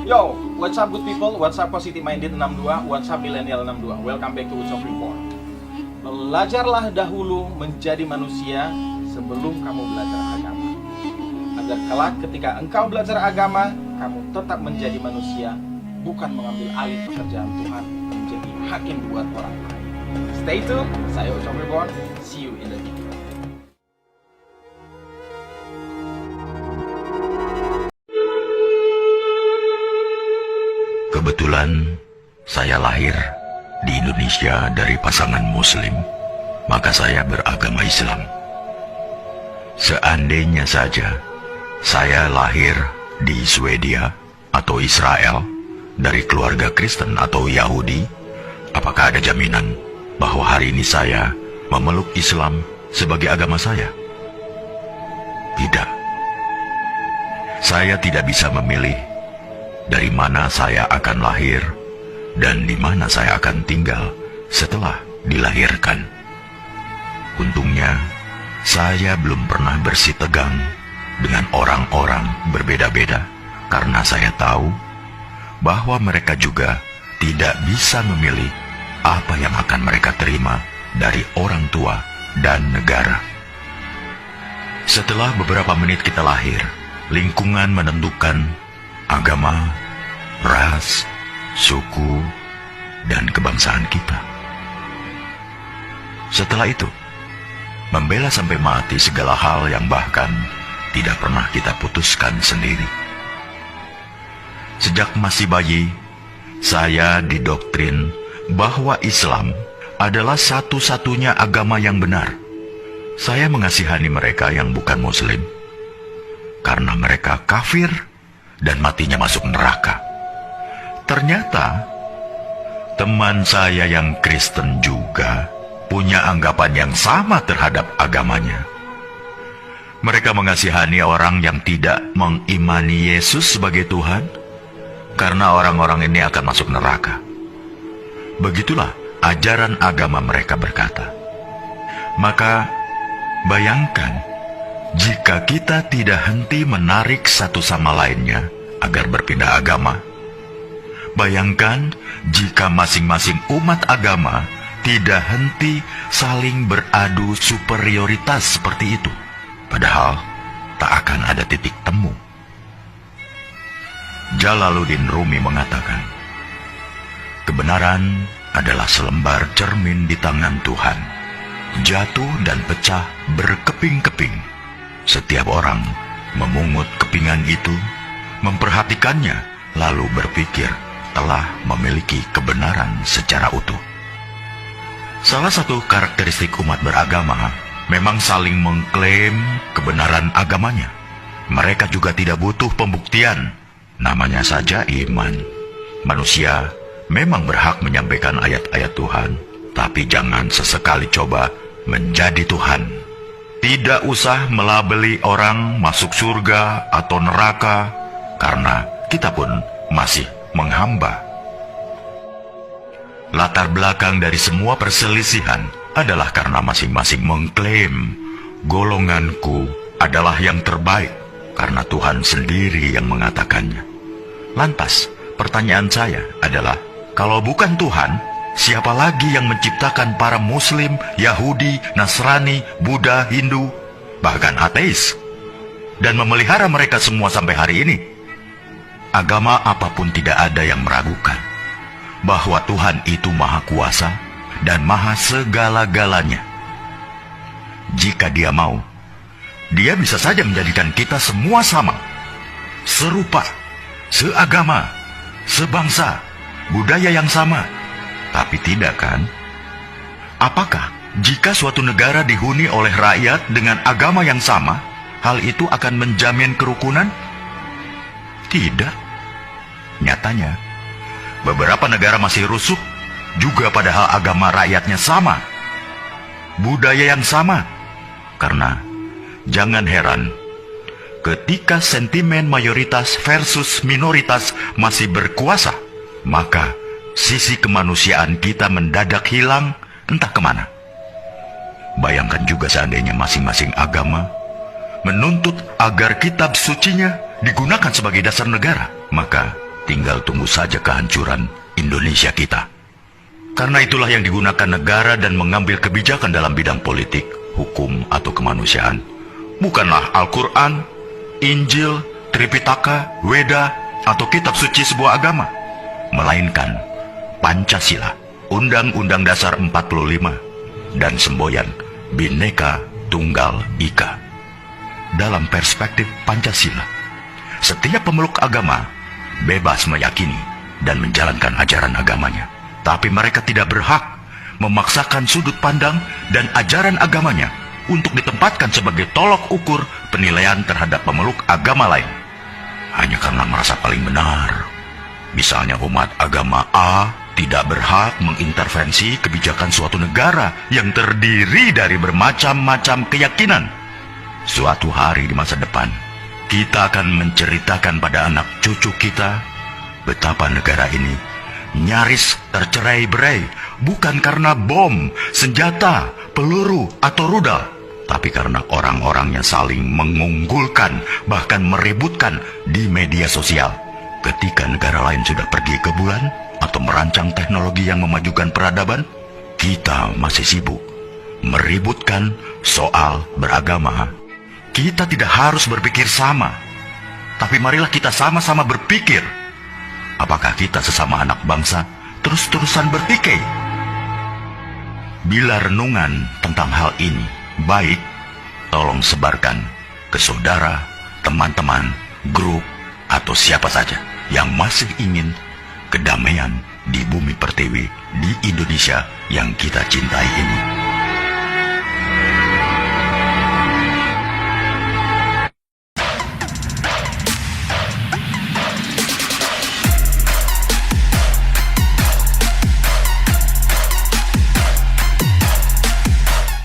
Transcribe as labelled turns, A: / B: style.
A: Yo, what's up good people? What's up Positive Minded 62? What's up Millennial 62? Welcome back to Ucok Report. Belajarlah dahulu menjadi manusia sebelum kamu belajar agama, agar kelak ketika engkau belajar agama, kamu tetap menjadi manusia, bukan mengambil alih pekerjaan Tuhan menjadi hakim buat orang lain. Stay tuned, saya Ucok Report. See you in the video.
B: Kebetulan saya lahir di Indonesia dari pasangan Muslim, maka saya beragama Islam. Seandainya saja saya lahir di Swedia atau Israel dari keluarga Kristen atau Yahudi, apakah ada jaminan bahwa hari ini saya memeluk Islam sebagai agama saya? Tidak. Saya tidak bisa memilih dari mana saya akan lahir dan di mana saya akan tinggal setelah dilahirkan. Untungnya, saya belum pernah bersitegang dengan orang-orang berbeda-beda karena saya tahu bahwa mereka juga tidak bisa memilih apa yang akan mereka terima dari orang tua dan negara. Setelah beberapa menit kita lahir, lingkungan menentukan agama, ras, suku, dan kebangsaan kita. Setelah itu, membela sampai mati segala hal yang bahkan tidak pernah kita putuskan sendiri. Sejak masih bayi, saya didoktrin bahwa Islam adalah satu-satunya agama yang benar. Saya mengasihani mereka yang bukan Muslim, karena mereka kafir dan matinya masuk neraka. Ternyata teman saya yang Kristen juga punya anggapan yang sama terhadap agamanya. Mereka mengasihani orang yang tidak mengimani Yesus sebagai Tuhan karena orang-orang ini akan masuk neraka. Begitulah ajaran agama mereka berkata. Maka bayangkan jika kita tidak henti menarik satu sama lainnya agar berpindah agama. Bayangkan jika masing-masing umat agama tidak henti saling beradu superioritas seperti itu. Padahal tak akan ada titik temu. Jalaluddin Rumi mengatakan, kebenaran adalah selembar cermin di tangan Tuhan, jatuh dan pecah berkeping-keping. Setiap orang memungut kepingan itu, memperhatikannya, lalu berpikir telah memiliki kebenaran secara utuh. Salah satu karakteristik umat beragama memang saling mengklaim kebenaran agamanya. Mereka juga tidak butuh pembuktian, namanya saja iman. Manusia memang berhak menyampaikan ayat-ayat Tuhan, tapi jangan sesekali coba menjadi Tuhan. Tidak usah melabeli orang masuk surga atau neraka, karena kita pun masih menghamba. Latar belakang dari semua perselisihan adalah karena masing-masing mengklaim golonganku adalah yang terbaik, karena Tuhan sendiri yang mengatakannya. Lantas, pertanyaan saya adalah, kalau bukan Tuhan, siapa lagi yang menciptakan para Muslim, Yahudi, Nasrani, Buddha, Hindu, bahkan ateis, dan memelihara mereka semua sampai hari ini? Agama apapun tidak ada yang meragukan bahwa Tuhan itu Maha Kuasa dan Maha segala-galanya. Jika Dia mau, Dia bisa saja menjadikan kita semua sama, serupa, seagama, sebangsa, budaya yang sama. Tapi tidak kan? Apakah jika suatu negara dihuni oleh rakyat dengan agama yang sama, hal itu akan menjamin kerukunan? Tidak. Nyatanya, beberapa negara masih rusuh, juga padahal agama rakyatnya sama, budaya yang sama. Karena jangan heran, ketika sentimen mayoritas versus minoritas masih berkuasa, maka sisi kemanusiaan kita mendadak hilang entah kemana. Bayangkan juga seandainya masing-masing agama menuntut agar kitab sucinya digunakan sebagai dasar negara, maka tinggal tunggu saja kehancuran Indonesia kita. Karena itulah yang digunakan negara dan mengambil kebijakan dalam bidang politik, hukum, atau kemanusiaan. Bukanlah Al-Quran, Injil, Tripitaka, Weda, atau kitab suci sebuah agama, melainkan Pancasila, Undang-Undang Dasar 45, dan semboyan Bhinneka Tunggal Ika. Dalam perspektif Pancasila, setiap pemeluk agama bebas meyakini dan menjalankan ajaran agamanya, tapi mereka tidak berhak memaksakan sudut pandang dan ajaran agamanya untuk ditempatkan sebagai tolok ukur penilaian terhadap pemeluk agama lain hanya karena merasa paling benar. Misalnya umat agama A tidak berhak mengintervensi kebijakan suatu negara yang terdiri dari bermacam-macam keyakinan. Suatu hari di masa depan, kita akan menceritakan pada anak cucu kita betapa negara ini nyaris tercerai-berai bukan karena bom, senjata, peluru, atau rudal, tapi karena orang-orang yang saling mengunggulkan, bahkan meributkan di media sosial. Ketika negara lain sudah pergi ke bulan atau merancang teknologi yang memajukan peradaban, kita masih sibuk meributkan soal beragama. Kita tidak harus berpikir sama, tapi marilah kita sama-sama berpikir. Apakah kita sesama anak bangsa terus-terusan berpikir? Bila renungan tentang hal ini baik, tolong sebarkan ke saudara, teman-teman, grup, atau siapa saja yang masih ingin kedamaian di bumi pertiwi di Indonesia yang kita cintai ini.